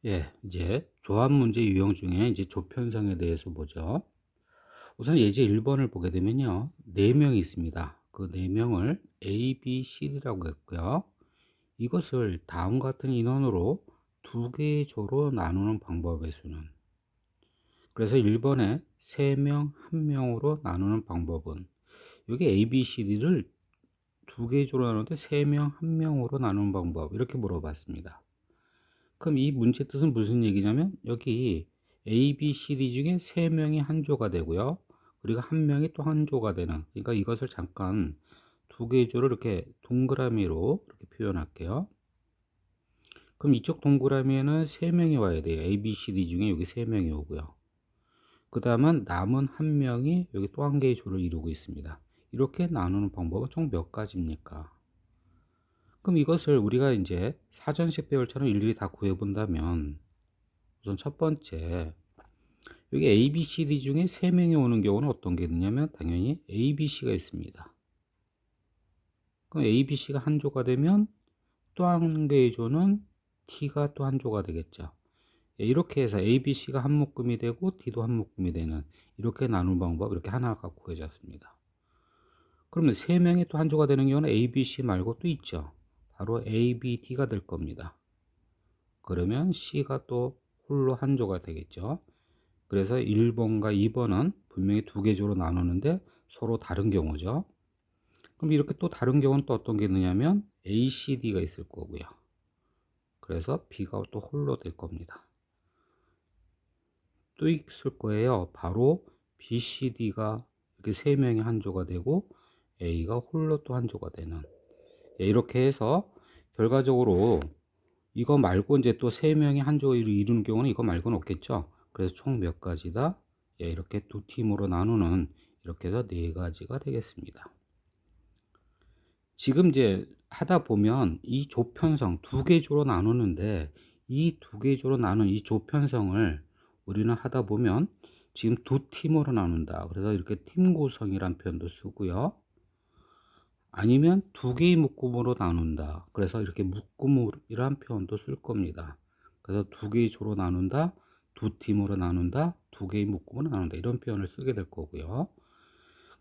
예, 이제 조합 문제 유형 중에 이제 조편성에 대해서 보죠. 우선 예제 1번을 보게 되면요. 4명이 있습니다. 그 4명을 A, B, C라고 했고요. 이것을 다음 같은 인원으로 두 개의 조로 나누는 방법의 수는, 그래서 1번에 3명, 1명으로 나누는 방법은, 여기 A, B, C를 두 개의 조로 나누는데 3명, 1명으로 나누는 방법, 이렇게 물어봤습니다. 그럼 이 문제 뜻은 무슨 얘기냐면, 여기 A, B, C, D 중에 3명이 한 조가 되고요. 그리고 한 명이 또 한 조가 되는, 그러니까 이것을 잠깐 두 개의 조를 이렇게 동그라미로 이렇게 표현할게요. 그럼 이쪽 동그라미에는 3명이 와야 돼요. A, B, C, D 중에 여기 3명이 오고요. 그 다음은 남은 한 명이 여기 또 한 개의 조를 이루고 있습니다. 이렇게 나누는 방법은 총 몇 가지입니까? 그럼 이것을 우리가 이제 사전식 배열처럼 일일이 다 구해 본다면, 우선 첫 번째, 여기 A, B, C, D 중에 3명이 오는 경우는 어떤 게 있냐면 당연히 A, B, C가 있습니다. 그럼 A, B, C가 한 조가 되면 또 한 개의 조는 T가 또 한 조가 되겠죠. 이렇게 해서 A, B, C가 한 묶음이 되고 T도 한 묶음이 되는, 이렇게 나눈 방법, 이렇게 하나가 구해졌습니다. 그러면 3명이 또 한 조가 되는 경우는 A, B, C 말고 또 있죠. 바로 A, B, D가 될 겁니다. 그러면 C가 또 홀로 한 조가 되겠죠. 그래서 1번과 2번은 분명히 두 개 조로 나누는데 서로 다른 경우죠. 그럼 이렇게 또 다른 경우는 또 어떤 게 있느냐면 A, C, D가 있을 거고요. 그래서 B가 또 홀로 될 겁니다. 또 있을 거예요. 바로 B, C, D가 이렇게 세 명이 한 조가 되고 A가 홀로 또 한 조가 되는, 이렇게 해서 결과적으로 이거 말고 이제 또 세 명이 한 조를 이루는 경우는 이거 말고는 없겠죠. 그래서 총 몇 가지다? 이렇게 두 팀으로 나누는, 이렇게 해서 네 가지가 되겠습니다. 지금 이제 하다 보면 이 조편성 두 개 조로 나누는데, 이 두 개 조로 나눈 이 조편성을 우리는 하다 보면 지금 두 팀으로 나눈다. 그래서 이렇게 팀 구성이란 표현도 쓰고요. 아니면 두 개의 묶음으로 나눈다. 그래서 이렇게 묶음이란 표현도 쓸 겁니다. 그래서 두 개의 조로 나눈다, 두 팀으로 나눈다, 두 개의 묶음으로 나눈다, 이런 표현을 쓰게 될 거고요.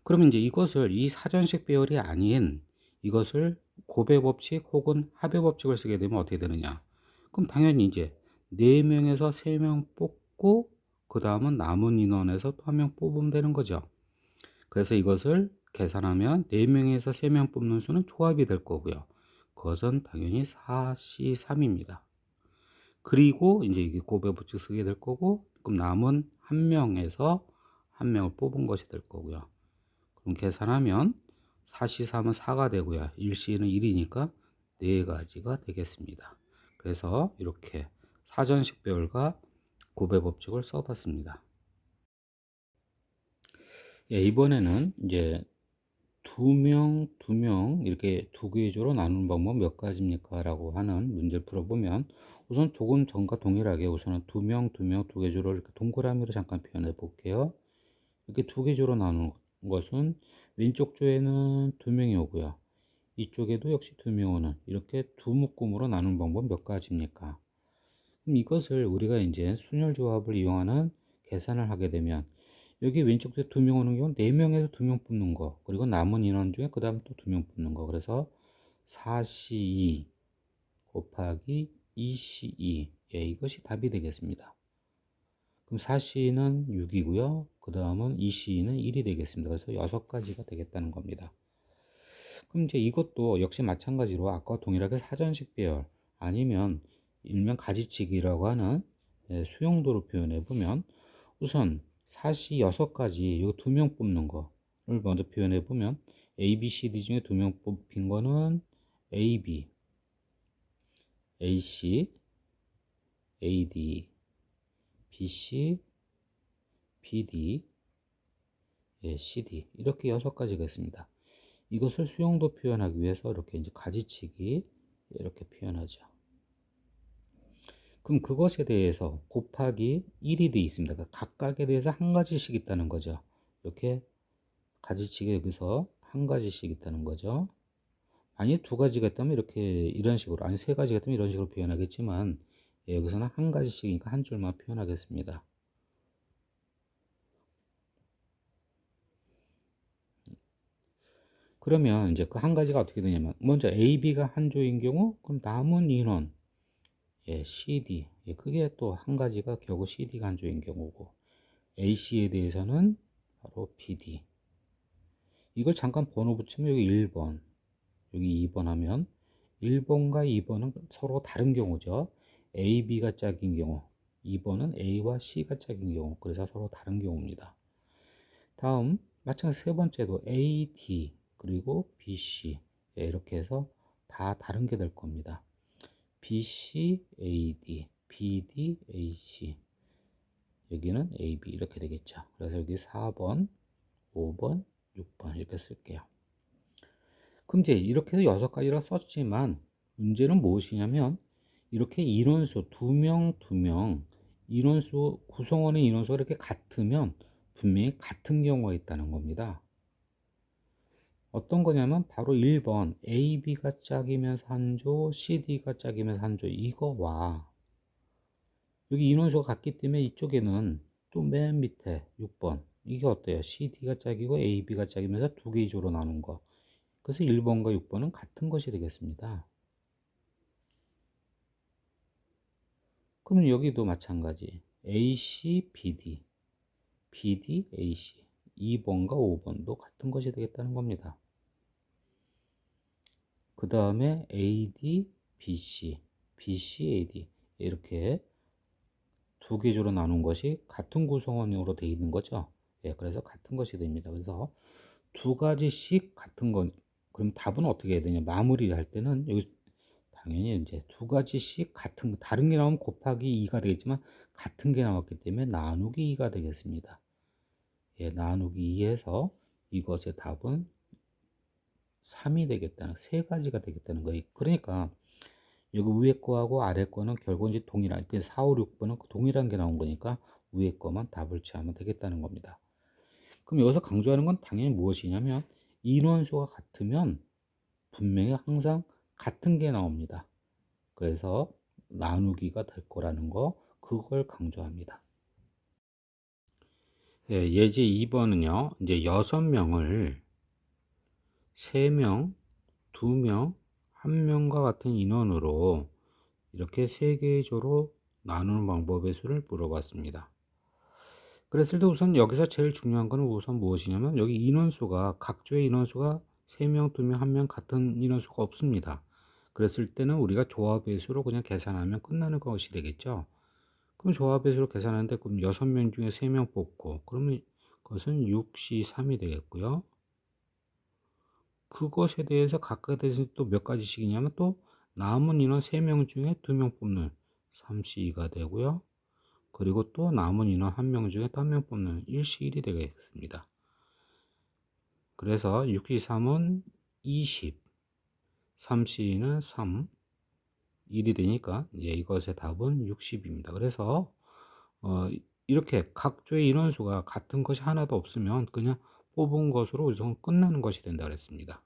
그러면 이제 이것을 이 사전식 배열이 아닌 이것을 곱의 법칙 혹은 합의 법칙을 쓰게 되면 어떻게 되느냐? 그럼 당연히 이제 4명에서 3명 뽑고 그 다음은 남은 인원에서 또 한 명 뽑으면 되는 거죠. 그래서 이것을 계산하면 4명에서 3명 뽑는 수는 조합이 될 거고요. 그것은 당연히 4C3입니다. 그리고 이제 이게 곱의 법칙 쓰게 될 거고, 그럼 남은 한 명에서 한 명을 뽑은 것이 될 거고요. 그럼 계산하면 4C3은 4가 되고요. 1C는 1이니까 4가지가 되겠습니다. 그래서 이렇게 사전식 배열과 곱의 법칙을 써봤습니다. 이번에는 이제 두 명 이렇게 두 개의 조로 나누는 방법 몇 가지입니까? 라고 하는 문제를 풀어보면, 우선 조금 전과 동일하게 우선은 두 명, 두 개 조로 이렇게 동그라미로 잠깐 표현해 볼게요. 이렇게 두 개 조로 나누는 것은 왼쪽 조에는 두 명이 오고요. 이쪽에도 역시 두 명 오는, 이렇게 두 묶음으로 나누는 방법 몇 가지입니까? 그럼 이것을 우리가 이제 순열조합을 이용하는 계산을 하게 되면, 여기 왼쪽에 두 명 오는 경우는 4명에서 두 명 뽑는 거, 그리고 남은 인원 중에 그 다음 또 두 명 뽑는 거, 그래서 4C2 곱하기 2C2, 이것이 답이 되겠습니다. 그럼 4C는 6이고요. 그 다음은 2C는 1이 되겠습니다. 그래서 6가지가 되겠다는 겁니다. 그럼 이제 이것도 역시 마찬가지로 아까와 동일하게 사전식 배열 아니면 일명 가지치기라고 하는 수용도로 표현해 보면, 우선 4시 6가지 이 두 명 뽑는 거를 먼저 표현해 보면, A, B, C, D 중에 두 명 뽑힌 거는 A, B, A, C, A, D, B, C, B, D, C, D, 이렇게 6가지가 있습니다. 이것을 수용도 표현하기 위해서 이렇게 이제 가지치기 이렇게 표현하죠. 그럼 그것에 대해서 곱하기 1이 되어 있습니다. 그러니까 각각에 대해서 한 가지씩 있다는 거죠. 이렇게 가지치기 여기서 한 가지씩 있다는 거죠. 아니 두 가지가 있다면 이렇게 이런 식으로, 아니 세 가지가 있다면 이런 식으로 표현하겠지만, 여기서는 한 가지씩이니까 한 줄만 표현하겠습니다. 그러면 이제 그 한 가지가 어떻게 되냐면, 먼저 AB가 한 조인 경우, 그럼 남은 인원, CD, 그게 또 한 가지가 결국 CD가 한 조인 경우고, AC에 대해서는 바로 BD. 이걸 잠깐 번호 붙이면 여기 1번, 여기 2번 하면 1번과 2번은 서로 다른 경우죠. A, B가 짝인 경우, 2번은 A와 C가 짝인 경우, 그래서 서로 다른 경우입니다. 다음 마찬가지 세 번째도 A, D 그리고 B, C, 이렇게 해서 다 다른 게 될 겁니다. B, C, A, D, B, D, A, C, 여기는 A, B 이렇게 되겠죠. 그래서 여기 4번, 5번, 6번 이렇게 쓸게요. 그럼 이제 이렇게 해서 6가지라 썼지만 문제는 무엇이냐면, 이렇게 인원수 2명 인원수 구성원의 인원수가 이렇게 같으면 분명히 같은 경우가 있다는 겁니다. 어떤 거냐면 바로 1번 AB가 짝이면서 한 조, CD가 짝이면서 한 조, 이거와 여기 인원수가 같기 때문에 이쪽에는 또 맨 밑에 6번 이게 어때요? CD가 짝이고 AB가 짝이면서 두 개의 조로 나눈 거. 그래서 1번과 6번은 같은 것이 되겠습니다. 그러면 여기도 마찬가지 AC, BD, BD, AC 2번과 5번도 같은 것이 되겠다는 겁니다. 그 다음에 AD, BC, BC, AD 이렇게 두 개 조로 나눈 것이 같은 구성원으로 되어 있는 거죠. 그래서 같은 것이 됩니다. 그래서 두 가지씩 같은 건, 그럼 답은 어떻게 해야 되냐? 마무리를 할 때는 여기 당연히 이제 두 가지씩 같은, 다른 게 나오면 곱하기 2가 되겠지만 같은 게 나왔기 때문에 나누기 2가 되겠습니다. 나누기 2에서 이것의 답은 3이 되겠다는, 세 가지가 되겠다는 거예요. 그러니까 여기 위에 거하고 아래 거는 결국 이제 동일한, 4, 5, 6번은 동일한 게 나온 거니까 위에 거만 답을 취하면 되겠다는 겁니다. 그럼 여기서 강조하는 건 당연히 무엇이냐면, 인원수가 같으면 분명히 항상 같은 게 나옵니다. 그래서 나누기가 될 거라는 거, 그걸 강조합니다. 예제 2번은요, 이제 6명을 3명, 2명, 1명과 같은 인원으로 이렇게 3개의 조로 나누는 방법의 수를 물어봤습니다. 그랬을 때 우선 여기서 제일 중요한 거는 우선 무엇이냐면, 여기 인원수가, 각 조의 인원수가 3명, 2명, 1명 같은 인원수가 없습니다. 그랬을 때는 우리가 조합의 수로 그냥 계산하면 끝나는 것이 되겠죠. 그럼 조합의 수로 계산하는데, 그럼 6명 중에 3명 뽑고, 그러면 그것은 6C3이 되겠고요. 그것에 대해서 각각에 대해서 또 몇 가지씩이냐면, 또 남은 인원 3명 중에 2명 뽑는 3C2가 되고요. 그리고 또 남은 인원 1명 중에 또 1명 뽑는 1C1이 되겠습니다. 그래서 6C3은 20, 3C2는 3, 1이 되니까 이것의 답은 60입니다. 그래서 이렇게 각 조의 인원수가 같은 것이 하나도 없으면 그냥 뽑은 것으로 우선 끝나는 것이 된다 그랬습니다.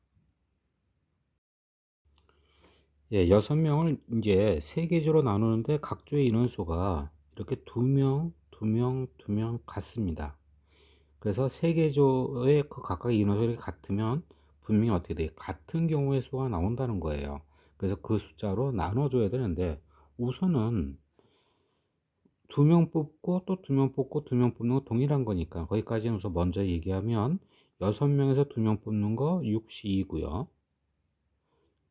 6명을 이제 3개조로 나누는데 각 조의 인원수가 이렇게 2명, 2명, 2명 같습니다. 그래서 3개조의 그 각각의 인원수가 같으면 분명히 어떻게 돼? 같은 경우의 수가 나온다는 거예요. 그래서 그 숫자로 나눠줘야 되는데, 우선은 2명 뽑고 또 2명 뽑고 2명 뽑는 거 동일한 거니까 거기까지는 우선 먼저 얘기하면 6명에서 2명 뽑는 거 6C2고요.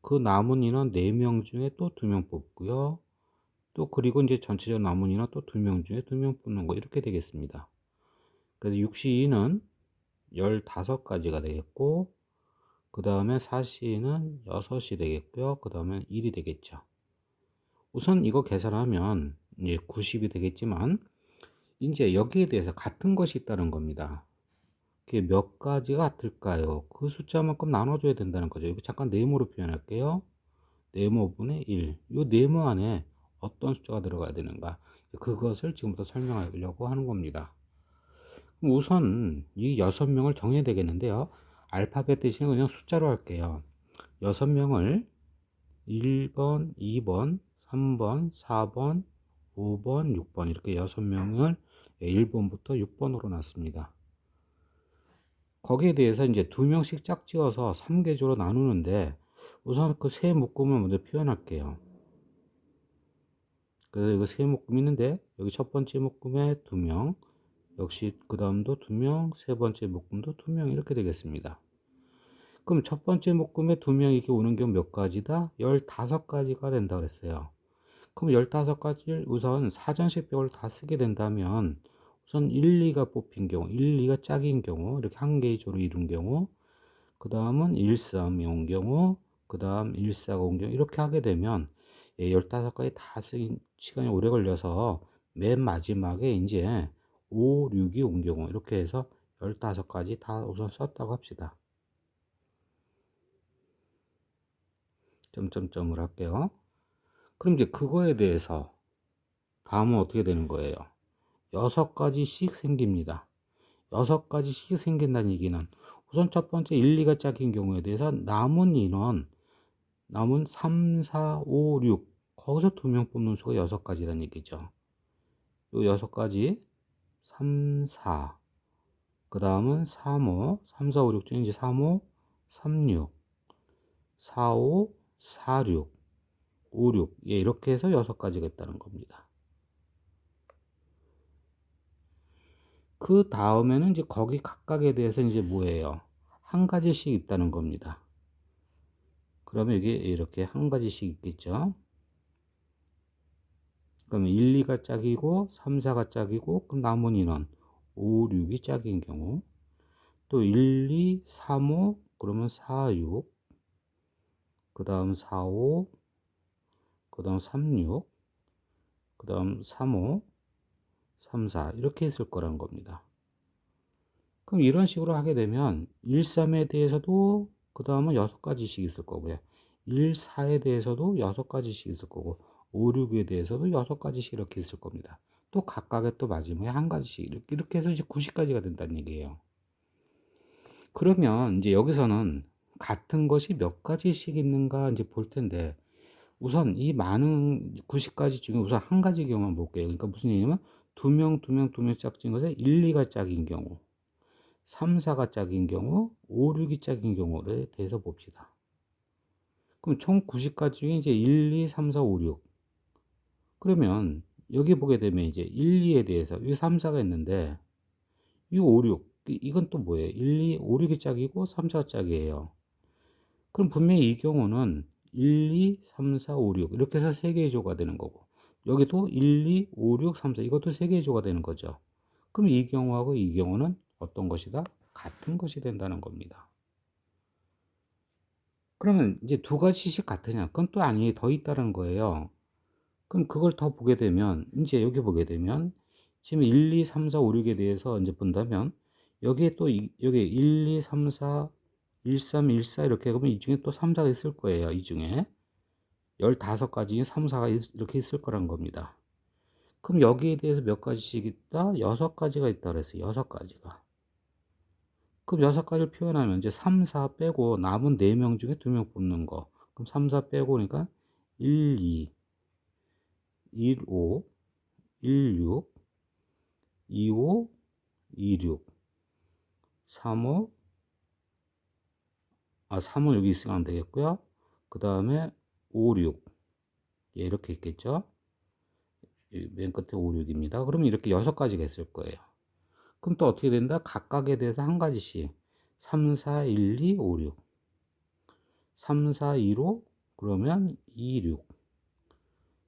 그 남은 인원 4명 중에 또 2명 뽑고요. 또 그리고 이제 전체적으로 남은 인원 또 2명 중에 2명 뽑는 거 이렇게 되겠습니다. 그래서 6C2는 15가지가 되겠고, 그 다음에 4C는 6이 되겠고요. 그 다음에 1이 되겠죠. 우선 이거 계산하면 이제 90이 되겠지만, 이제 여기에 대해서 같은 것이 있다는 겁니다. 그게 몇 가지가 같을까요? 그 숫자만큼 나눠줘야 된다는 거죠. 여기 잠깐 네모로 표현할게요. 네모분의 1. 이 네모 안에 어떤 숫자가 들어가야 되는가? 그것을 지금부터 설명하려고 하는 겁니다. 우선 이 6명을 정해야 되겠는데요. 알파벳 대신에 그냥 숫자로 할게요. 6명을 1번, 2번, 3번, 4번, 5번, 6번 이렇게 6명을 1번부터 6번으로 놨습니다. 거기에 대해서 이제 2명씩 짝지어서 3계조로 나누는데 우선 그 세 묶음을 먼저 표현할게요. 그래서 이거 세 묶음 있는데 여기 첫 번째 묶음에 2명, 역시 그 다음도 2명, 세 번째 묶음도 2명 이렇게 되겠습니다. 그럼 첫 번째 묶음에 2명 이렇게 오는 경우 몇 가지다? 15가지가 된다 그랬어요. 그럼 15가지를 우선 사전식별을 다 쓰게 된다면 우선 1, 2가 뽑힌 경우, 1, 2가 짝인 경우, 이렇게 한 개의 조로 이룬 경우, 그 다음은 1, 3이 온 경우, 그 다음 1, 4가 온 경우, 이렇게 하게 되면 15가지 다 쓰긴 시간이 오래 걸려서 맨 마지막에 이제 5, 6이 온 경우, 이렇게 해서 15가지 다 우선 썼다고 합시다. 점점점을 할게요. 그럼 이제 그거에 대해서 다음은 어떻게 되는 거예요? 6가지씩 생깁니다. 6가지씩 생긴다는 얘기는 우선 첫 번째 1, 2가 짝인 경우에 대해서 남은 인원, 남은 3, 4, 5, 6 거기서 2명 뽑는 수가 6가지라는 얘기죠. 요 6가지 3, 4, 그 다음은 3, 5, 3, 4, 5, 6 중에 이제 3, 5, 3, 6, 4, 5, 4, 6, 5, 6 예, 이렇게 해서 6가지가 있다는 겁니다. 그 다음에는 이제 거기 각각에 대해서 이제 뭐예요? 한 가지씩 있다는 겁니다. 그러면 이게 이렇게 한 가지씩 있겠죠? 그러면 1, 2가 짝이고 3, 4가 짝이고 그럼 남은 인원 5, 6이 짝인 경우 또 1, 2, 3, 5 그러면 4, 6 그 다음 4, 5 그 다음 3, 6 그 다음 3, 5 3, 4 이렇게 했을 거라는 겁니다. 그럼 이런 식으로 하게 되면 1, 3에 대해서도 그 다음은 6가지씩 있을 거고요. 1, 4에 대해서도 6가지씩 있을 거고 5, 6에 대해서도 6가지씩 이렇게 있을 겁니다. 또 각각의 또 마지막에 한 가지씩 이렇게 해서 이제 90가지가 된다는 얘기예요. 그러면 이제 여기서는 같은 것이 몇 가지씩 있는가 이제 볼 텐데 우선 이 많은 90가지 중에 우선 한 가지 경우만 볼게요. 그러니까 무슨 얘기냐면 2명, 2명, 2명 짝진 것에 1, 2가 짝인 경우 3, 4가 짝인 경우, 5, 6이 짝인 경우에 대해서 봅시다. 그럼 총 90가지 중에 이제 1, 2, 3, 4, 5, 6. 그러면 여기 보게 되면 이제 1, 2에 대해서 이 3, 4가 있는데 이 5, 6. 이건 또 뭐예요? 1, 2, 5, 6이 짝이고 3, 4가 짝이에요. 그럼 분명히 이 경우는 1, 2, 3, 4, 5, 6 이렇게 해서 3개의 조가 되는 거고 여기도 1, 2, 5, 6, 3, 4 이것도 3개의 조가 되는 거죠. 그럼 이 경우하고 이 경우는 어떤 것이다? 같은 것이 된다는 겁니다. 그러면 이제 2가지씩 같으냐? 그건 또 아니에요. 더 있다는 거예요. 그럼 그걸 더 보게 되면, 이제 여기 보게 되면, 지금 1, 2, 3, 4, 5, 6에 대해서 이제 본다면, 여기에 또, 여기 1, 2, 3, 4, 1, 3, 1, 4 이렇게 그러면 이 중에 또 3, 4가 있을 거예요. 이 중에. 15가지 3, 4가 이렇게 있을 거란 겁니다. 그럼 여기에 대해서 몇 가지씩 있다? 6가지가 있다 그랬어요. 6가지가. 그럼 6가지를 표현하면 이제 3, 4 빼고 남은 4명 중에 2명 뽑는 거. 그럼 3, 4 빼고 그러니까 1, 2, 1, 5, 1, 6, 2, 5, 2, 6, 3, 5, 3, 5 여기 있으면 안 되겠고요. 그 다음에 5, 6. 예, 이렇게 있겠죠. 맨 끝에 5, 6입니다. 그러면 이렇게 6가지가 있을 거예요. 그럼 또 어떻게 된다? 각각에 대해서 한 가지씩. 3, 4, 1, 2, 5, 6. 3, 4, 1, 5. 그러면 2, 6.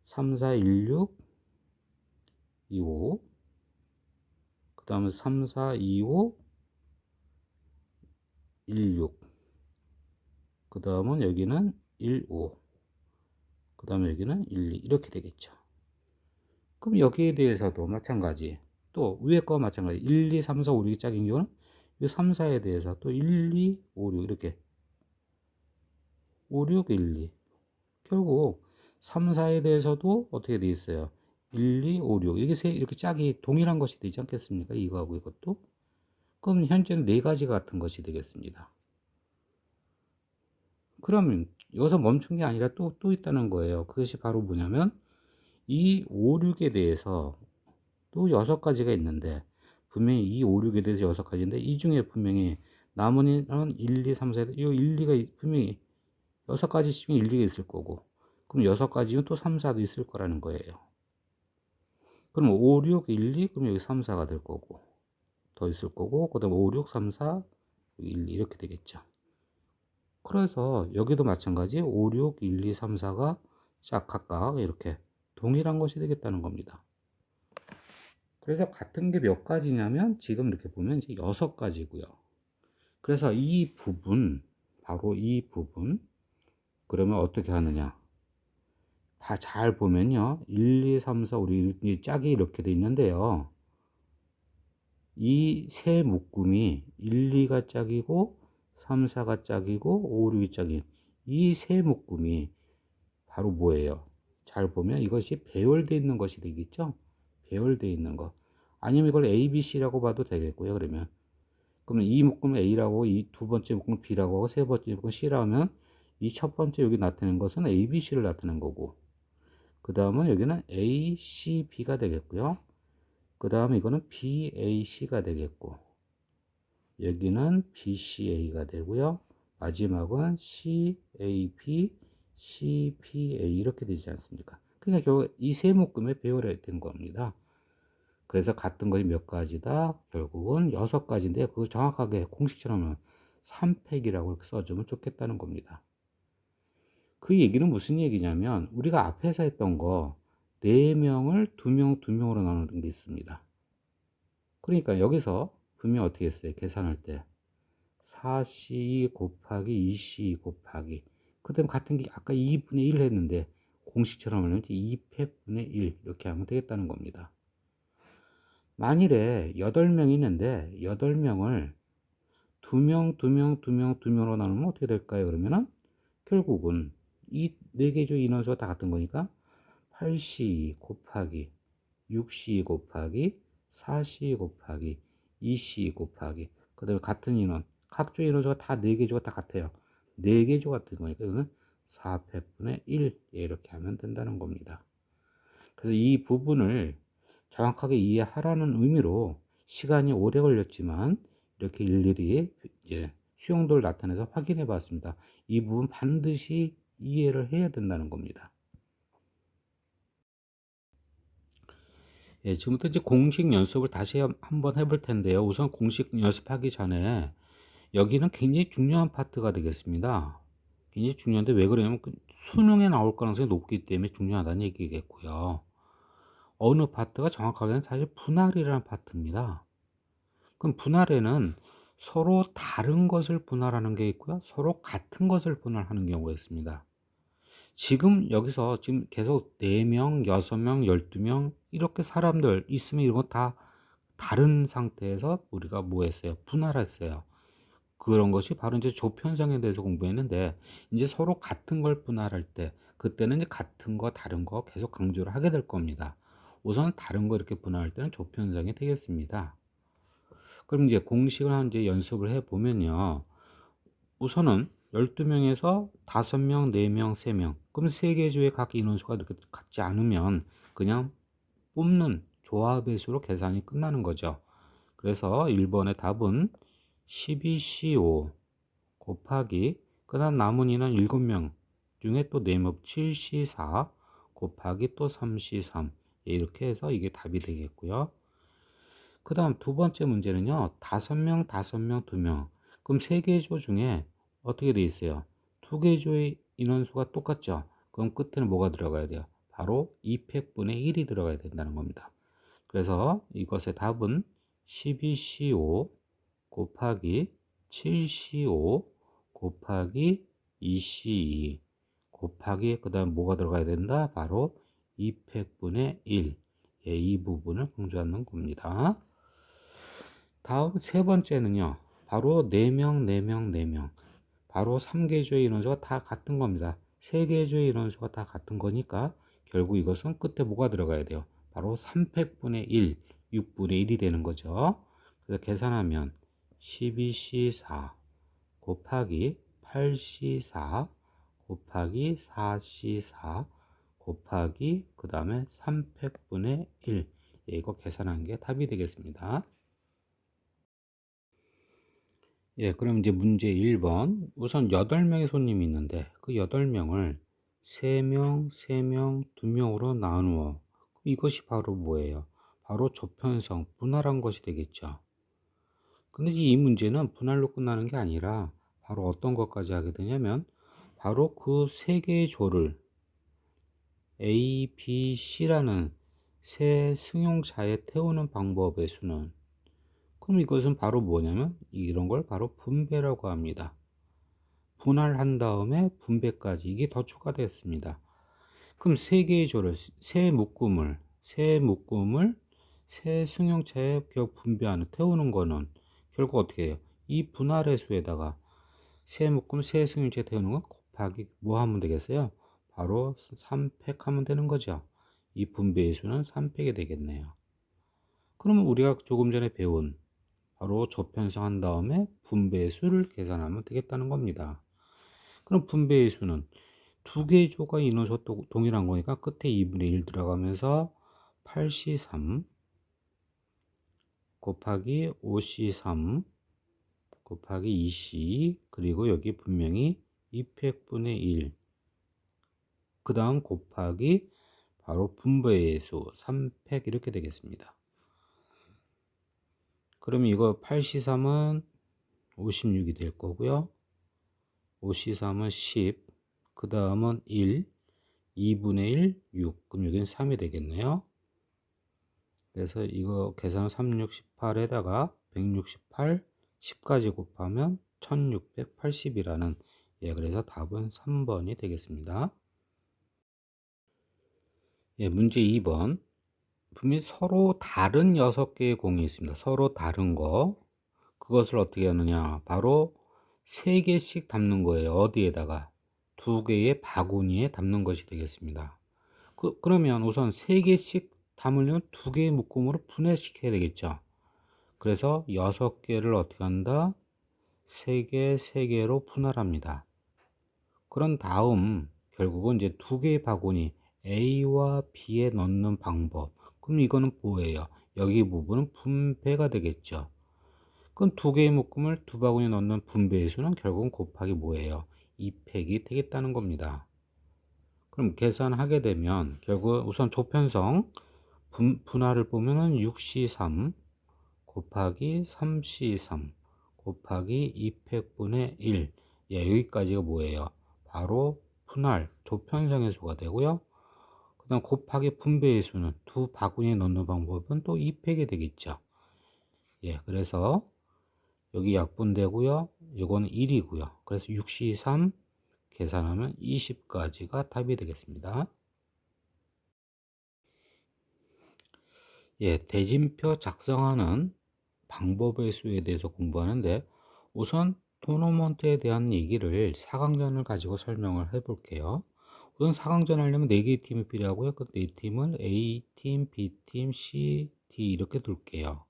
3, 4, 1, 6. 2, 5. 그 다음에 3, 4, 2, 5. 1, 6. 그 다음은 여기는 1, 5. 그 다음에 여기는 1, 2. 이렇게 되겠죠. 그럼 여기에 대해서도 마찬가지. 또 위에 거와 마찬가지. 1, 2, 3, 4, 5, 6이 짝인 경우는 이 3, 4에 대해서 또 1, 2, 5, 6 이렇게 5, 6, 1, 2. 결국 3, 4에 대해서도 어떻게 되어 있어요? 1, 2, 5, 6. 이게 이렇게 짝이 동일한 것이 되지 않겠습니까? 이거하고 이것도. 그럼 현재는 4가지 같은 것이 되겠습니다. 그러면 여기서 멈춘 게 아니라 또 있다는 거예요. 그것이 바로 뭐냐면 이 5, 6에 대해서 또 6가지가 있는데, 분명히 이 5, 6에 대해서 6가지인데, 이 중에 분명히 나머지는 1, 2, 3, 4, 이 1, 2가 분명히 6가지 중에 1, 2가 있을 거고, 그럼 6가지면 또 3, 4도 있을 거라는 거예요. 그럼 5, 6, 1, 2, 그럼 여기 3, 4가 될 거고, 더 있을 거고, 그 다음에 5, 6, 3, 4, 1, 2 이렇게 되겠죠. 그래서 여기도 마찬가지 5, 6, 1, 2, 3, 4가 쫙 각각 이렇게 동일한 것이 되겠다는 겁니다. 그래서 같은 게 몇 가지냐면 지금 이렇게 보면 이제 6가지고요. 그래서 이 부분, 바로 이 부분, 그러면 어떻게 하느냐. 다 잘 보면요. 1, 2, 3, 4, 우리 짝이 이렇게 돼 있는데요. 이 세 묶음이 1, 2가 짝이고 3, 4가 짝이고 5, 6이 짝인 이 세 묶음이 바로 뭐예요? 잘 보면 이것이 배열되어 있는 것이 되겠죠? 배열되어 있는 것. 아니면 이걸 A, B, C라고 봐도 되겠고요. 그러면 이 묶음을 A라고, 이 두 번째 묶음을 B라고 하고, 세 번째 묶음을 C라고 하면 이 첫 번째 여기 나타낸 것은 A, B, C를 나타낸 거고, 그 다음은 여기는 A, C, B가 되겠고요. 그 다음에 이거는 B, A, C가 되겠고, 여기는 B, C, A가 되고요. 마지막은 C, A, B, C, P, A 이렇게 되지 않습니까? 그러니까 결국 이 세 묶음의 배열이 된 겁니다. 그래서 같은 것이 몇 가지다? 결국은 6가지인데 그거 정확하게 공식처럼 3팩이라고 이렇게 써주면 좋겠다는 겁니다. 그 얘기는 무슨 얘기냐면 우리가 앞에서 했던 거 4명을 2명, 2명으로 나누는 게 있습니다. 그러니까 여기서 분명 어떻게 했어요? 계산할 때 4C 곱하기 2C 곱하기 그 다음 같은 게 아까 2분의 1 했는데 공식처럼 하면 2팩분의 1 이렇게 하면 되겠다는 겁니다. 만일에 8명이 있는데 8명을 2명, 2명, 2명, 2명으로 나누면 어떻게 될까요? 그러면은 결국은 이 4개 조 인원수가 다 같은 거니까 8C 곱하기 6C 곱하기 4C 곱하기 2C 곱하기 그 다음에 같은 인원 각 조 인원수가 다 4개 조가 다 같아요. 4개 조 같은 거니까 이거는 4팩분의 1 이렇게 하면 된다는 겁니다. 그래서 이 부분을 정확하게 이해하라는 의미로 시간이 오래 걸렸지만 이렇게 일일이 이제 수용도를 나타내서 확인해 봤습니다. 이 부분 반드시 이해를 해야 된다는 겁니다. 예, 지금부터 이제 공식 연습을 다시 한번 해볼 텐데요. 우선 공식 연습하기 전에 여기는 굉장히 중요한 파트가 되겠습니다. 굉장히 중요한데 왜 그러냐면 수능에 나올 가능성이 높기 때문에 중요하다는 얘기겠고요. 어느 파트가 정확하게는 사실 분할이라는 파트입니다. 그럼 분할에는 서로 다른 것을 분할하는 게 있고요. 서로 같은 것을 분할하는 경우가 있습니다. 지금 여기서 지금 계속 4명, 6명, 12명 이렇게 사람들 있으면 이런 거 다 다른 상태에서 우리가 뭐 했어요? 분할했어요. 그런 것이 바로 이제 조편성에 대해서 공부했는데 이제 서로 같은 걸 분할할 때 그때는 이제 같은 거 다른 거 계속 강조를 하게 될 겁니다. 우선 다른 거 이렇게 분할할 때는 조편성이 되겠습니다. 그럼 이제 공식을 이제 연습을 해 보면요. 우선은 12명에서 5명, 4명, 3명. 그럼 3개 조의 각 인원수가 이렇게 같지 않으면 그냥 뽑는 조합의 수로 계산이 끝나는 거죠. 그래서 1번의 답은 12CO 곱하기 그다음 남은 인원 7명 중에 또 4명 7C4 곱하기 또 3C3 이렇게 해서 이게 답이 되겠고요. 그 다음 두 번째 문제는요. 5명, 5명, 2명. 그럼 3개 조 중에 어떻게 돼 있어요? 2개 조의 인원수가 똑같죠? 그럼 끝에는 뭐가 들어가야 돼요? 바로 2팩분의 1이 들어가야 된다는 겁니다. 그래서 이것의 답은 12CO 곱하기 7CO 곱하기 2C2 곱하기 그 다음 뭐가 들어가야 된다? 바로 2팩분의 1. 예, 이 부분을 강조하는 겁니다. 다음 세 번째는요. 바로 4명, 4명, 4명. 바로 3개조의 인원수가 다 같은 겁니다. 3개조의 인원수가 다 같은 거니까 결국 이것은 끝에 뭐가 들어가야 돼요? 바로 3팩분의 1, 6분의 1이 되는 거죠. 그래서 계산하면 12C4 곱하기 8C4 곱하기 4C4 곱하기 그 다음에 3팩분의 1. 예, 이거 계산한 게 답이 되겠습니다. 예, 그럼 이제 문제 1번. 우선 8명의 손님이 있는데 그 8명을 3명, 3명, 2명으로 나누어. 이것이 바로 뭐예요? 바로 조편성, 분할한 것이 되겠죠. 근데 이 문제는 분할로 끝나는 게 아니라 바로 어떤 것까지 하게 되냐면 바로 그 세 개의 조를 A, B, C라는 세 승용차에 태우는 방법의 수는, 그럼 이것은 바로 뭐냐면 이런 걸 바로 분배라고 합니다. 분할한 다음에 분배까지 이게 더 추가됐습니다. 그럼 세 개의 조를 세 묶음을 세 승용차에 분배하는 태우는 거는 결국 어떻게 해요? 이 분할의 수에다가 세 묶음 세 승용차에 태우는 건 곱하기 뭐 하면 되겠어요? 바로 3팩 하면 되는 거죠. 이 분배의 수는 3팩이 되겠네요. 그러면 우리가 조금 전에 배운 바로 조편성한 다음에 분배의 수를 계산하면 되겠다는 겁니다. 그럼 분배의 수는 두 개의 조가 이루어서 동일한 거니까 끝에 2분의 1 들어가면서 8C3 곱하기 5C3 곱하기 2C, 그리고 여기 분명히 2팩분의 1, 그 다음 곱하기 바로 분배의 수 3팩 이렇게 되겠습니다. 그럼 이거 8C3은 56이 될 거고요. 5C3은 10, 그 다음은 1, 2분의 1, 6. 그럼 여기는 3이 되겠네요. 그래서 이거 계산 368에다가 168, 10까지 곱하면 1680이라는, 예, 그래서 답은 3번이 되겠습니다. 예, 문제 2번. 분명히 서로 다른 6개의 공이 있습니다. 서로 다른 거. 그것을 어떻게 하느냐? 바로 3개씩 담는 거예요. 어디에다가? 2개의 바구니에 담는 것이 되겠습니다. 그러면 우선 3개씩 담으려면 2개의 묶음으로 분해시켜야 되겠죠. 그래서 6개를 어떻게 한다? 3개, 3개로 분할합니다. 그런 다음 결국은 이제 2개의 바구니 A와 B에 넣는 방법. 그럼 이거는 뭐예요? 여기 부분은 분배가 되겠죠. 그럼 2개의 묶음을 2바구니에 넣는 분배의 수는 결국은 곱하기 뭐예요? 2팩이 되겠다는 겁니다. 그럼 계산하게 되면 결국 우선 조편성 분할을 보면은 6C3 곱하기 3C3 곱하기 2팩분의 1. 예, 여기까지가 뭐예요? 바로 분할 조편성의 수가 되고요. 그 다음 곱하기 분배의 수는 두 바구니에 넣는 방법은 또 2팩이 되겠죠. 예, 그래서 여기 약분되고요. 이거는 1이고요. 그래서 6C3 계산하면 20까지가 답이 되겠습니다. 예, 대진표 작성하는 방법의 수에 대해서 공부하는데 우선 토너먼트에 대한 얘기를 4강전을 가지고 설명을 해 볼게요. 우선 4강전 하려면 4개의 팀이 필요하고요. 그 4팀을 A팀, B팀, C팀 이렇게 둘게요.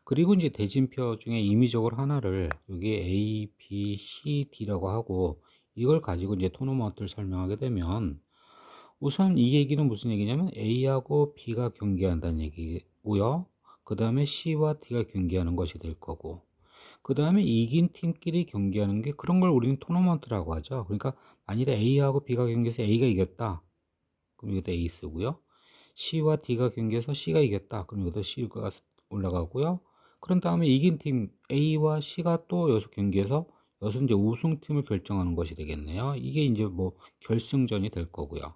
그리고 이제 대진표 중에 임의적으로 하나를 여기 A, B, C, D라고 하고 이걸 가지고 이제 토너먼트를 설명하게 되면 우선 이 얘기는 무슨 얘기냐면 A하고 B가 경기한다는 얘기고요. 그 다음에 C와 D가 경기하는 것이 될 거고, 그 다음에 이긴 팀끼리 경기하는 게 그런 걸 우리는 토너먼트라고 하죠. 그러니까 만일에 A하고 B가 경기해서 A가 이겼다. 그럼 이것도 A 쓰고요. C와 D가 경기해서 C가 이겼다. 그럼 이것도 C가 올라가고요. 그런 다음에 이긴 팀 A와 C가 또 여기서 경기해서 여기서 이제 우승팀을 결정하는 것이 되겠네요. 이게 이제 뭐 결승전이 될 거고요.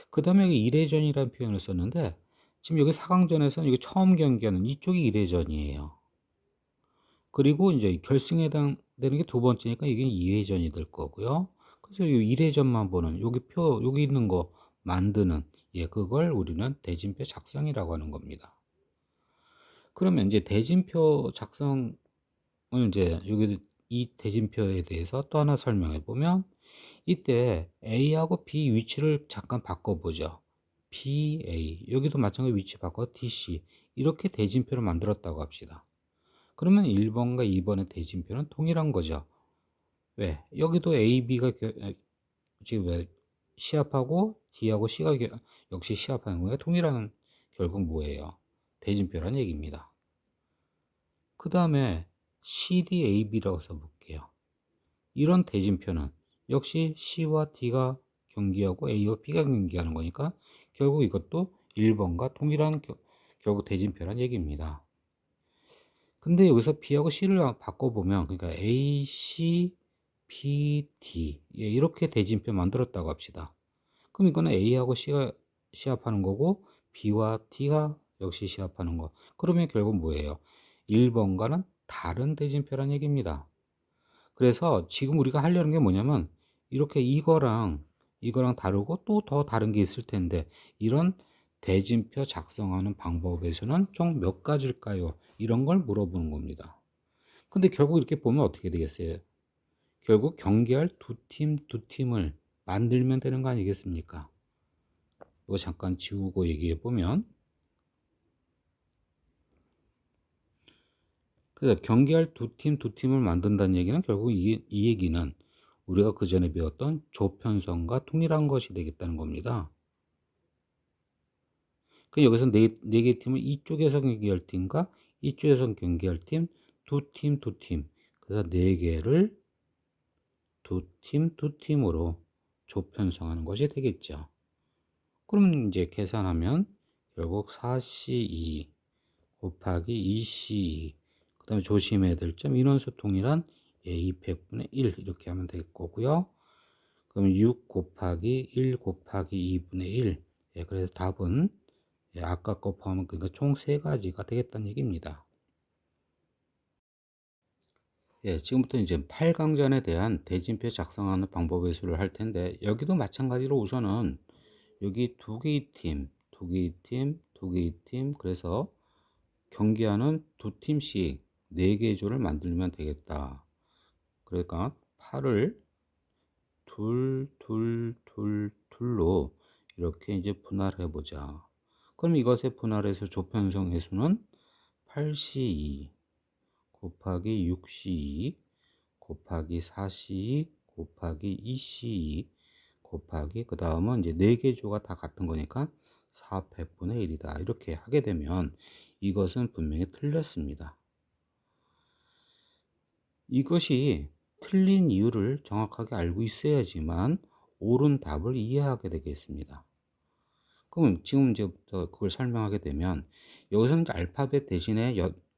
그 다음에 여기 1회전이라는 표현을 썼는데 지금 여기 4강전에서는 이거 처음 경기하는 이쪽이 1회전이에요. 그리고 이제 결승에 해당되는 게 두 번째니까 이게 2회전이 될 거고요. 그래서 이 1회전만 보는 여기 여기 있는 거 만드는, 예, 그걸 우리는 대진표 작성이라고 하는 겁니다. 그러면 이제 대진표 작성은 이제 여기 이 대진표에 대해서 또 하나 설명해 보면 이때 A하고 B 위치를 잠깐 바꿔보죠. BA 여기도 마찬가지로 위치 바꿔 DC 이렇게 대진표를 만들었다고 합시다. 그러면 1번과 2번의 대진표는 동일한 거죠. 왜? 여기도 A, B가 지금 왜 시합하고 D하고 C가 역시 시합하는 거니까 동일한 결국 뭐예요? 대진표란 얘기입니다. 그 다음에 CDAB라고 써볼게요. 이런 대진표는 역시 C와 D가 경기하고 A와 B가 경기하는 거니까 결국 이것도 1번과 동일한 결국 대진표란 얘기입니다. 근데 여기서 B하고 C를 바꿔보면, 그러니까 A, C, B, D 이렇게 대진표 만들었다고 합시다. 그럼 이거는 A하고 C가 시합하는 거고 B와 D가 역시 시합하는 거. 그러면 결국 뭐예요? 1번과는 다른 대진표란 얘기입니다. 그래서 지금 우리가 하려는 게 뭐냐면, 이렇게 이거랑 다르고 또 더 다른 게 있을 텐데, 이런 대진표 작성하는 방법에서는 총 몇 가지일까요? 이런 걸 물어보는 겁니다. 근데 결국 이렇게 보면 어떻게 되겠어요? 결국 경기할 두 팀을 만들면 되는 거 아니겠습니까? 이거 잠깐 지우고 얘기해 보면, 그래서 경기할 두 팀을 만든다는 얘기는 결국 이 얘기는 우리가 그 전에 배웠던 조편성과 동일한 것이 되겠다는 겁니다. 그 여기서 네 개 팀은 이쪽에서 경기할 팀과 이쪽에서 경기할 팀, 두 팀. 그래서 네 개를 두 팀으로 조편성하는 것이 되겠죠. 그럼 이제 계산하면 결국 4C2 곱하기 2C2, 그 다음에 조심해야 될 점, 인원수 동일한 A 100분의 1 이렇게 하면 될 거고요. 그럼 6 곱하기 1 곱하기 2분의 1. 예, 그래서 답은 아까 거 포함은 그러니까 총 3가지가 되겠다는 얘기입니다. 예, 지금부터 이제 8강전에 대한 대진표 작성하는 방법의 수를 할 텐데, 여기도 마찬가지로 우선은 여기 두 개의 팀, 그래서 경기하는 두 팀씩 4개의 조를 만들면 되겠다. 그러니까 8을 둘로 이렇게 이제 분할해 보자. 그럼 이것의 분할해서 조편성 해수는 8C2 곱하기 6C2 곱하기 4C2 곱하기 2C2 곱하기, 그 다음은 이제 4개 조가 다 같은 거니까 400분의 1이다. 이렇게 하게 되면 이것은 분명히 틀렸습니다. 이것이 틀린 이유를 정확하게 알고 있어야지만 옳은 답을 이해하게 되겠습니다. 그럼 지금 이제부터 그걸 설명하게 되면, 여기서는 이제 알파벳 대신에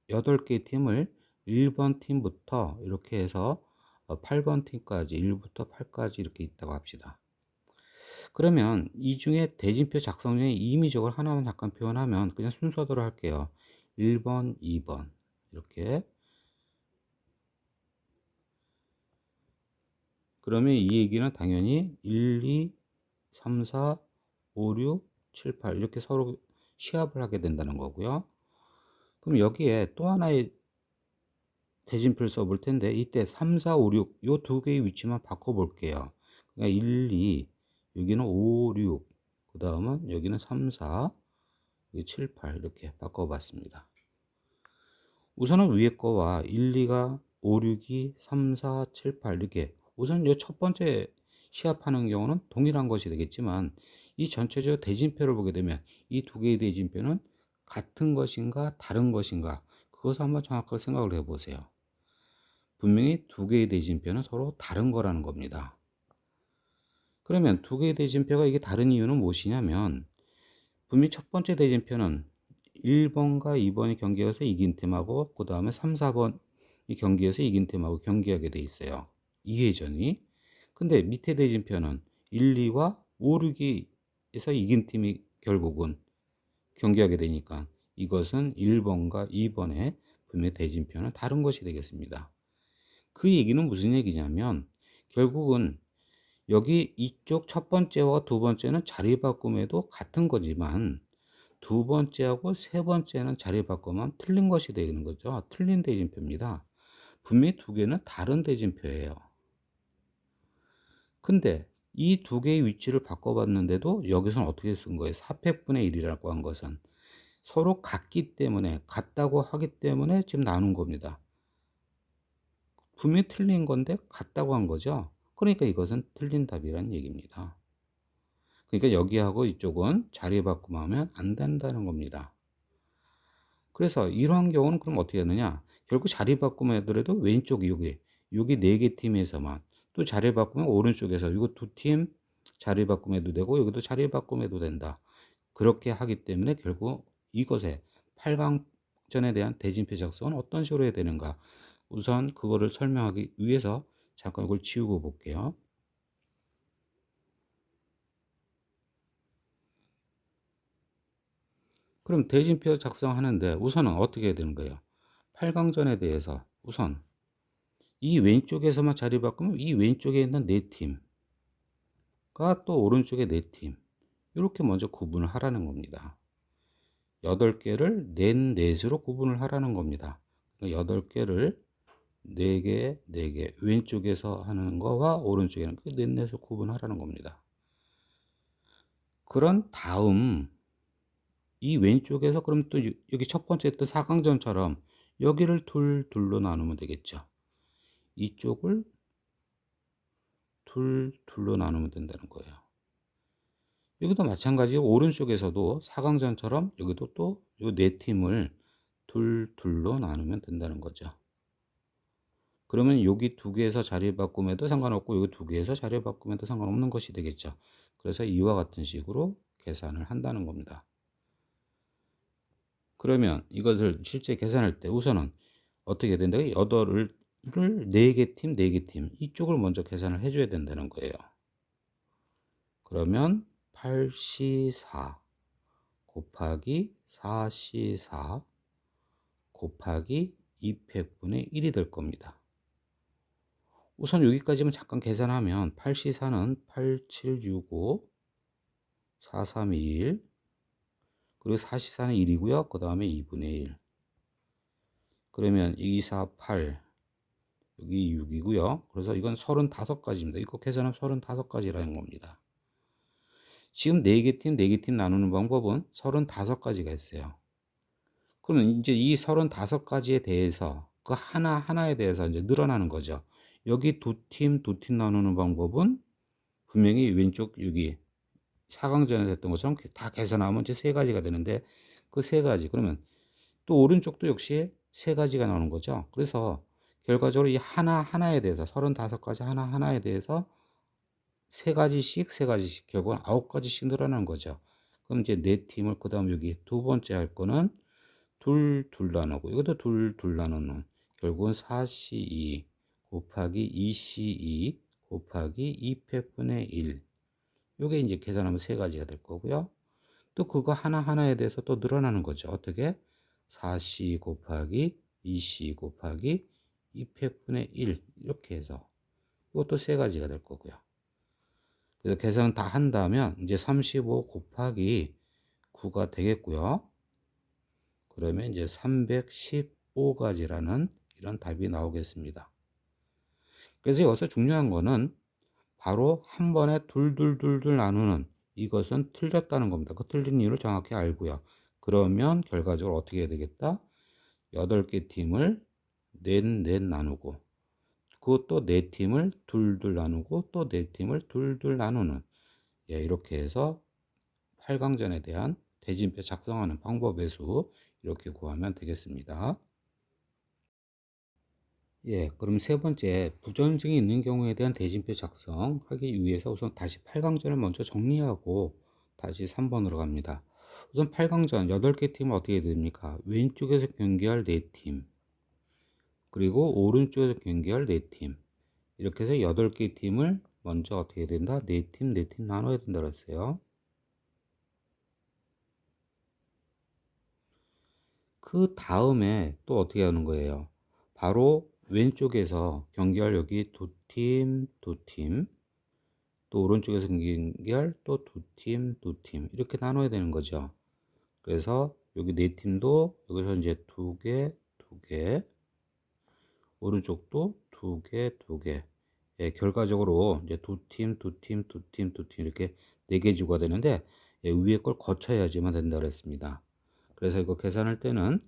8개 팀을 1번 팀부터 이렇게 해서 8번 팀까지, 1부터 8까지 이렇게 있다고 합시다. 그러면 이 중에 대진표 작성 중에 임의적으로 하나만 잠깐 표현하면 그냥 순서대로 할게요. 1번, 2번 이렇게. 그러면 이 얘기는 당연히 1, 2, 3, 4, 5, 6, 7, 8 이렇게 서로 시합을 하게 된다는 거고요. 그럼 여기에 또 하나의 대진표를 써볼 텐데, 이때 3, 4, 5, 6 요 두 개의 위치만 바꿔 볼게요. 그러니까 1, 2, 여기는 5, 6, 그 다음은 여기는 3, 4, 여기 7, 8 이렇게 바꿔 봤습니다. 우선은 위에 거와 1, 2가 5, 6이 3, 4, 7, 8 이렇게, 우선 이 첫 번째 시합하는 경우는 동일한 것이 되겠지만, 이 전체적 대진표를 보게 되면 이 두 개의 대진표는 같은 것인가 다른 것인가, 그것을 한번 정확하게 생각을 해 보세요. 분명히 두 개의 대진표는 서로 다른 거라는 겁니다. 그러면 두 개의 대진표가 이게 다른 이유는 무엇이냐면, 분명히 첫 번째 대진표는 1번과 2번이 경기해서 이긴 팀하고, 그 다음에 3, 4번이 경기해서 이긴 팀하고 경기하게 돼 있어요. 2회전이. 근데 밑에 대진표는 1, 2와 5, 6에서 이긴 팀이 결국은 경기하게 되니까 이것은 1번과 2번의 분명히 대진표는 다른 것이 되겠습니다. 그 얘기는 무슨 얘기냐면, 결국은 여기 이쪽 첫 번째와 두 번째는 자리 바꿈에도 같은 거지만, 두 번째하고 세 번째는 자리 바꾸면 틀린 것이 되는 거죠. 틀린 대진표입니다. 분명히 두 개는 다른 대진표예요. 근데 이 두 개의 위치를 바꿔봤는데도 여기서는 어떻게 쓴 거예요? 400분의 1이라고 한 것은 서로 같기 때문에, 같다고 하기 때문에 지금 나눈 겁니다. 분명히 틀린 건데 같다고 한 거죠. 그러니까 이것은 틀린 답이란 얘기입니다. 그러니까 여기하고 이쪽은 자리 바꿈하면 안 된다는 겁니다. 그래서 이러한 경우는 그럼 어떻게 하느냐? 결국 자리 바꾸면 하더라도 왼쪽 여기 4개 팀에서만, 또 자리 바꾸면 오른쪽에서 이거 2팀 자리 바꿈해도 되고 여기도 자리 바꿈해도 된다. 그렇게 하기 때문에 결국 이것에 8강전에 대한 대진표 작성은 어떤 식으로 해야 되는가? 우선 그거를 설명하기 위해서 잠깐 이걸 지우고 볼게요. 그럼 대진표 작성하는데 우선은 어떻게 해야 되는 거예요? 8강전에 대해서 우선 이 왼쪽에서만 자리 바꾸면 이 왼쪽에 있는 4팀과 또 오른쪽에 4팀 이렇게 먼저 구분을 하라는 겁니다. 8개를 넷으로 구분을 하라는 겁니다. 8개를 4개, 4개 왼쪽에서 하는 거와 오른쪽에 하는 거 넷에서 구분하라는 겁니다. 그런 다음 이 왼쪽에서 그럼 또 여기 첫 번째 또 4강전처럼 여기를 둘로 나누면 되겠죠. 이쪽을 둘로 나누면 된다는 거예요. 여기도 마찬가지로 오른쪽에서도 4강전처럼 여기도 또 이 4팀을 둘로 나누면 된다는 거죠. 그러면 여기 2개에서 자리 바꿈에도 상관없고 여기 2개에서 자리 바꿈에도 상관없는 것이 되겠죠. 그래서 이와 같은 식으로 계산을 한다는 겁니다. 그러면 이것을 실제 계산할 때 우선은 어떻게 된다? 8을 4개 팀, 4개 팀 이쪽을 먼저 계산을 해줘야 된다는 거예요. 그러면 8C4 곱하기 4C4 곱하기 200분의 1이 될 겁니다. 우선 여기까지만 잠깐 계산하면 8C4는 8765 4321 그리고 4C4는 1이고요. 그 다음에 2분의 1 그러면 248 여기 6이고요. 그래서 이건 35가지입니다. 이거 계산하면 35가지라는 겁니다. 지금 4개 팀, 4개 팀 나누는 방법은 35가지가 있어요. 그러면 이제 이 35가지에 대해서 그 하나하나에 대해서 이제 늘어나는 거죠. 여기 2팀 나누는 방법은 분명히 왼쪽 여기 4강전에 했던 것처럼 다 계산하면 이제 3가지가 되는데 그 3가지 그러면 또 오른쪽도 역시 3가지가 나오는 거죠. 그래서 결과적으로 이 하나하나에 대해서 35가지 하나하나에 대해서 3가지씩 결국은 9가지씩 늘어나는 거죠. 그럼 이제 4팀을 그 다음 여기 두 번째 할 거는 둘 나누고 이것도 둘 나누는 결국은 4C2 곱하기 2C2 곱하기 200분의 1 요게 이제 계산하면 3가지가 될 거고요. 또 그거 하나하나에 대해서 또 늘어나는 거죠. 어떻게? 4C 곱하기 2C 곱하기 200분의 1 이렇게 해서 이것도 3가지가 될 거고요. 그래서 계산 다 한다면 이제 35 곱하기 9가 되겠고요. 그러면 이제 315가지라는 이런 답이 나오겠습니다. 그래서 여기서 중요한 거는 바로 한 번에 둘 나누는 이것은 틀렸다는 겁니다. 그 틀린 이유를 정확히 알고요. 그러면 결과적으로 어떻게 해야 되겠다? 8개 팀을 넷 나누고 그것도 4팀을 둘 나누고 또 4팀을 둘 나누는 이렇게 해서 8강전에 대한 대진표 작성하는 방법의 수 이렇게 구하면 되겠습니다. 그럼 세 번째 부전승이 있는 경우에 대한 대진표 작성하기 위해서 우선 다시 8강전을 먼저 정리하고 다시 3번으로 갑니다. 우선 8강전 8개 팀은 어떻게 됩니까? 왼쪽에서 경기할 4팀 그리고 오른쪽에서 경기할 4팀 이렇게 해서 8개 팀을 먼저 어떻게 된다? 4팀 나눠야 된다 그랬어요. 그 다음에 또 어떻게 하는 거예요? 바로 왼쪽에서 경기할 여기 2팀 또 오른쪽에서 경기할 또 2팀 이렇게 나눠야 되는 거죠. 그래서 여기 4팀도 여기서 이제 2개 오른쪽도 2개 결과적으로 이제 2팀 이렇게 4개 주가 되는데 위에 걸 거쳐야지만 된다 그랬습니다. 그래서 이거 계산할 때는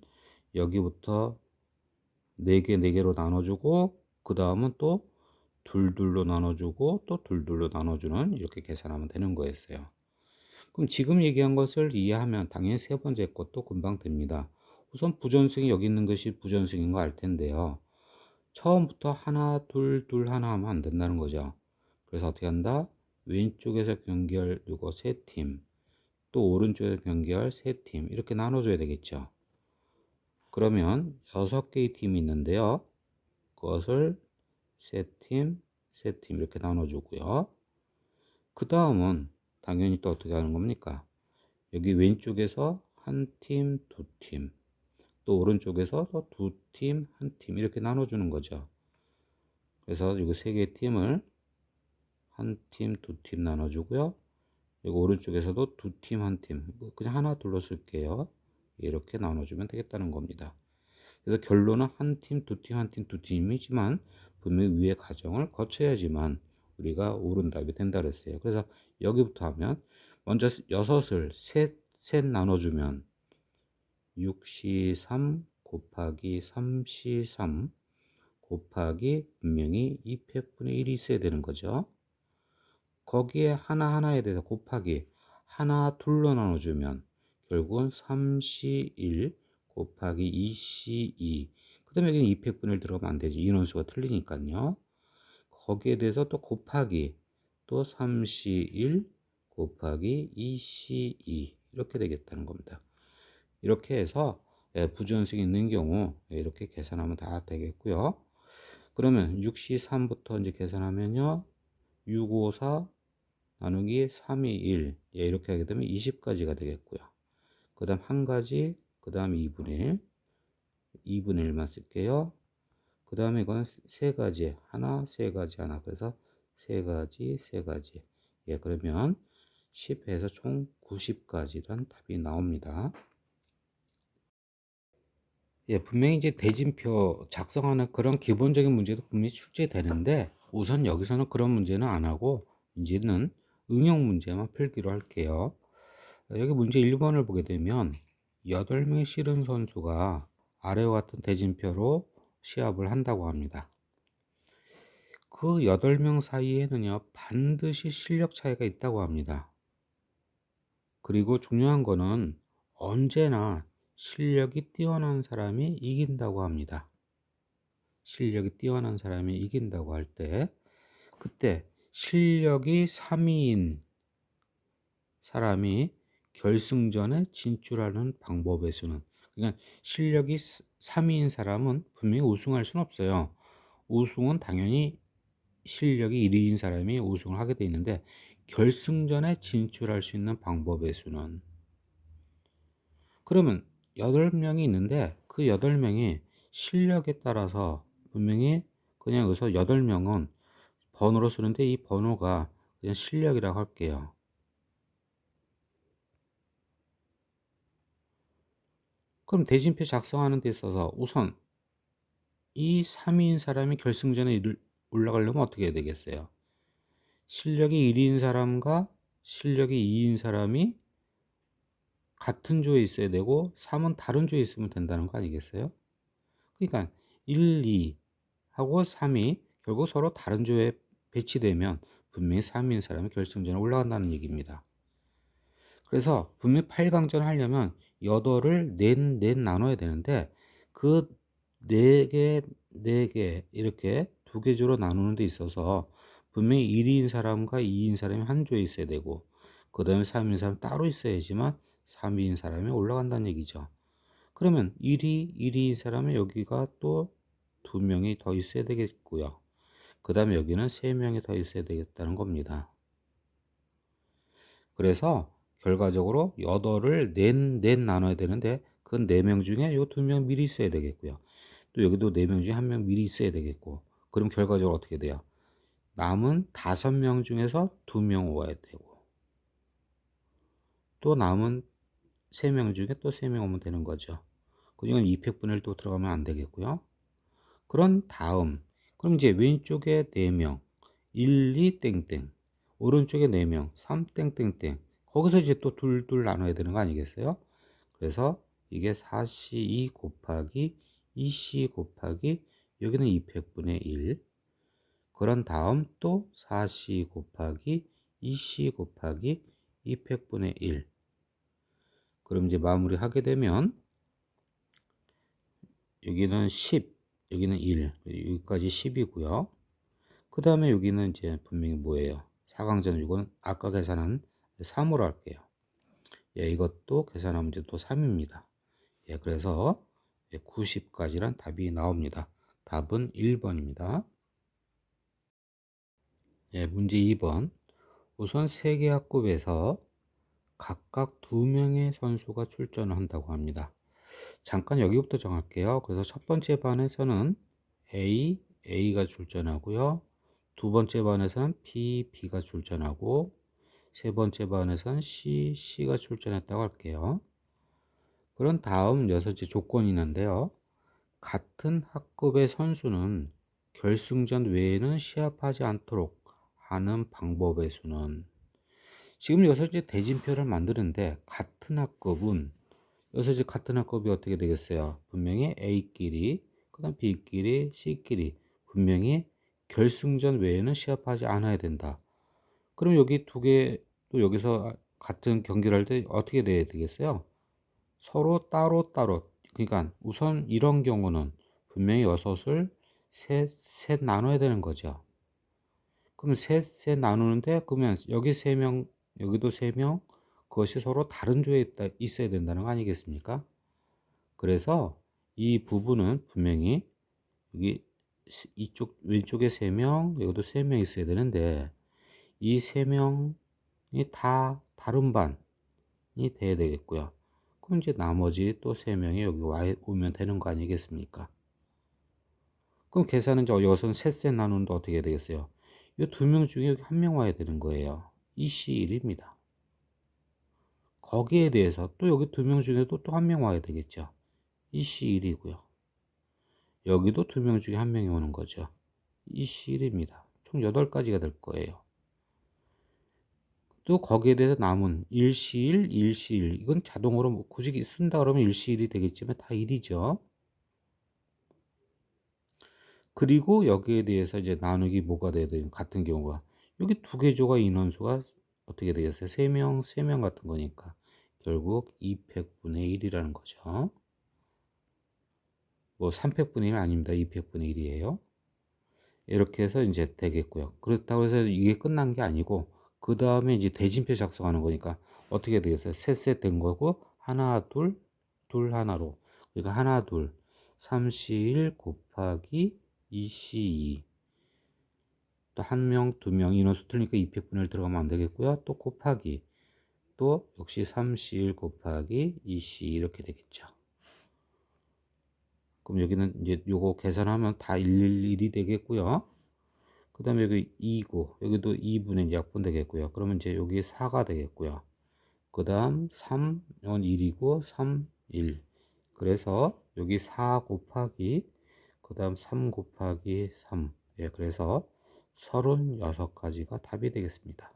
여기부터 4개로 나눠주고 그 다음은 또 둘로 나눠주고 또 둘로 나눠주는 이렇게 계산하면 되는 거였어요. 그럼 지금 얘기한 것을 이해하면 당연히 세 번째 것도 금방 됩니다. 우선 부전승이 여기 있는 것이 부전승인 거 알 텐데요. 처음부터 하나, 둘, 둘, 하나 하면 안 된다는 거죠. 그래서 어떻게 한다? 왼쪽에서 경계할 이거 세 팀, 또 오른쪽에서 경계할 세 팀, 이렇게 나눠줘야 되겠죠. 그러면 6개의 팀이 있는데요. 그것을 세 팀, 세 팀 이렇게 나눠주고요. 그 다음은 당연히 또 어떻게 하는 겁니까? 여기 왼쪽에서 한 팀, 두 팀, 또 오른쪽에서 또 두 팀, 한 팀 이렇게 나눠주는 거죠. 그래서 이거 세 개의 팀을 한 팀, 두 팀 나눠주고요. 여기 오른쪽에서도 두 팀, 한 팀, 그냥 하나 둘러 쓸게요. 이렇게 나눠주면 되겠다는 겁니다. 그래서 결론은 한 팀, 두 팀, 한 팀, 두 팀이지만 분명히 위의 과정을 거쳐야지만 우리가 옳은 답이 된다 그랬어요. 그래서 여기부터 하면 먼저 여섯을 셋 나눠주면 6C3 곱하기 3C3 곱하기 분명히 200분의 1이 있어야 되는 거죠. 거기에 하나하나에 대해서 곱하기 하나 둘로 나눠주면 결국은 3C1 곱하기 2C2 그 다음에 여기는 200분의 1 들어가면 안 되지. 인원수가 틀리니까요. 거기에 대해서 또 곱하기 또 3C1 곱하기 2C2 이렇게 되겠다는 겁니다. 이렇게 해서 부전승이 있는 경우 이렇게 계산하면 다 되겠고요. 그러면 6C3부터 이제 계산하면요. 654 나누기 321 이렇게 하게 되면 20까지가 되겠고요. 그 다음 한 가지, 그 다음 2분의 1, 2분의 1만 쓸게요. 그 다음에 이거는 세 가지, 하나, 세 가지, 하나. 그래서 세 가지, 세 가지. 그러면 10에서 총 90까지란 답이 나옵니다. 분명히 이제 대진표 작성하는 그런 기본적인 문제도 분명히 출제되는데 우선 여기서는 그런 문제는 안 하고 이제는 응용 문제만 풀기로 할게요. 여기 문제 1번을 보게 되면 8명의 씨름 선수가 아래와 같은 대진표로 시합을 한다고 합니다. 그 8명 사이에는요, 반드시 실력 차이가 있다고 합니다. 그리고 중요한 거는 언제나 실력이 뛰어난 사람이 이긴다고 합니다. 실력이 뛰어난 사람이 이긴다고 할 때, 그때 실력이 3위인 사람이 결승전에 진출하는 방법의 수는, 그러니까 실력이 3위인 사람은 분명히 우승할 수는 없어요. 우승은 당연히 실력이 1위인 사람이 우승을 하게 돼 있는데 결승전에 진출할 수 있는 방법의 수는, 그러면 8명이 있는데 그 8명이 실력에 따라서 분명히 그냥 여기서 8명은 번호로 쓰는데 이 번호가 그냥 실력이라고 할게요. 그럼 대진표 작성하는 데 있어서 우선 이 3위인 사람이 결승전에 올라가려면 어떻게 해야 되겠어요? 실력이 1위인 사람과 실력이 2위인 사람이 같은 조에 있어야 되고 3은 다른 조에 있으면 된다는 거 아니겠어요? 그러니까 1, 2 하고 3이 결국 서로 다른 조에 배치되면 분명히 3위인 사람이 결승전에 올라간다는 얘기입니다. 그래서 분명히 8강전 하려면 8을 넷 나눠야 되는데 그 4개, 4개 이렇게 두 개 조로 나누는 데 있어서 분명히 1위인 사람과 2위인 사람이 한 조에 있어야 되고 그 다음에 3위인 사람 따로 있어야지만 3위인 사람이 올라간다는 얘기죠. 그러면 1위인 사람은 여기가 또 2명이 더 있어야 되겠고요. 그 다음에 여기는 3명이 더 있어야 되겠다는 겁니다. 그래서 결과적으로 8을 넷 나눠야 되는데 그 4명 중에 요 2명 미리 있어야 되겠고요. 또 여기도 4명 중에 1명 미리 있어야 되겠고 그럼 결과적으로 어떻게 돼요? 남은 5명 중에서 2명 오야 되고 또 남은 3명 중에 또 3명 오면 되는 거죠. 그러니까 200분의 1도 들어가면 안 되겠고요. 그런 다음 그럼 이제 왼쪽에 4명 1, 2 땡땡 오른쪽에 4명 3 땡땡땡 거기서 이제 또 둘둘 나눠야 되는 거 아니겠어요? 그래서 이게 4C2 곱하기 2C 곱하기 여기는 200분의 1 그런 다음 또 4C 곱하기 2C 곱하기 200분의 1. 그럼 이제 마무리하게 되면 여기는 10, 여기는 1, 여기까지 10이고요. 그 다음에 여기는 이제 분명히 뭐예요? 4강전 이건 아까 계산한 3으로 할게요. 예, 이것도 계산하면 이제 또 3입니다. 예, 그래서 90까지란 답이 나옵니다. 답은 1번입니다. 예, 문제 2번. 우선 세개 학급에서 각각 2명의 선수가 출전을 한다고 합니다. 잠깐 여기부터 정할게요. 그래서 첫 번째 반에서는 A가 출전하고요. 두 번째 반에서는 B가 출전하고 세 번째 반에서는 C가 출전했다고 할게요. 그런 다음 6째 조건이 있는데요. 같은 학급의 선수는 결승전 외에는 시합하지 않도록 하는 방법의 수는, 지금 여기서 이제 대진표를 만드는데 같은 학급은 여기서 이제 같은 학급이 어떻게 되겠어요? 분명히 A끼리, 그 다음 B끼리, C끼리 분명히 결승전 외에는 시합하지 않아야 된다. 그럼 여기 두 개 또 여기서 같은 경기를 할 때 어떻게 돼야 되겠어요? 서로 따로따로. 그러니까 우선 이런 경우는 분명히 여섯을 셋 나눠야 되는 거죠. 그럼 셋 나누는데 그러면 여기 세 명, 여기도 세 명, 그것이 서로 다른 조에 있어야 된다는 거 아니겠습니까? 그래서 이 부분은 분명히 여기 이쪽 왼쪽에 세 명, 여기도 세 명 있어야 되는데 이 세 명이 다 다른 반이 돼야 되겠고요. 그럼 이제 나머지 또 세 명이 여기 오면 되는 거 아니겠습니까? 그럼 계산은 여기서는 셋 나누는데 어떻게 해야 되겠어요? 이 두 명 중에 여기 한 명 와야 되는 거예요. 이 C1입니다. 거기에 대해서 또 여기 두 명 중에도 또 한 명 와야 되겠죠. 이 C1이고요. 여기도 두 명 중에 한 명이 오는 거죠. 이 C1입니다. 총 8가지가 될 거예요. 또 거기에 대해서 남은 1C1, 1C1 이건 자동으로 뭐 굳이 쓴다 그러면 1C1이 되겠지만 다 1이죠. 그리고 여기에 대해서 이제 나누기 뭐가 돼야 되는 같은 경우가 여기 두 개 조가 인원수가 어떻게 되겠어요? 3명 같은 거니까 결국 200분의 1이라는 거죠. 뭐 300분의 1 아닙니다. 200분의 1이에요. 이렇게 해서 이제 되겠고요. 그렇다고 해서 이게 끝난 게 아니고 그 다음에 이제 대진표 작성하는 거니까 어떻게 되겠어요? 셋 된 거고 하나 둘 하나로, 그러니까 하나 둘 3C1 곱하기 2C2 또 한 명, 두 명 인원수 틀리니까 200분의 1 들어가면 안 되겠고요. 또 곱하기 또 역시 3C1 곱하기 2C 이렇게 되겠죠. 그럼 여기는 이제 요거 계산하면 다 111이 되겠고요. 그 다음에 여기 2고 여기도 2분의 약분 되겠고요. 그러면 이제 여기 4가 되겠고요. 그 다음 3, 이건 1이고 3, 1. 그래서 여기 4 곱하기 그 다음 3 곱하기 3. 예, 그래서 36가지가 답이 되겠습니다.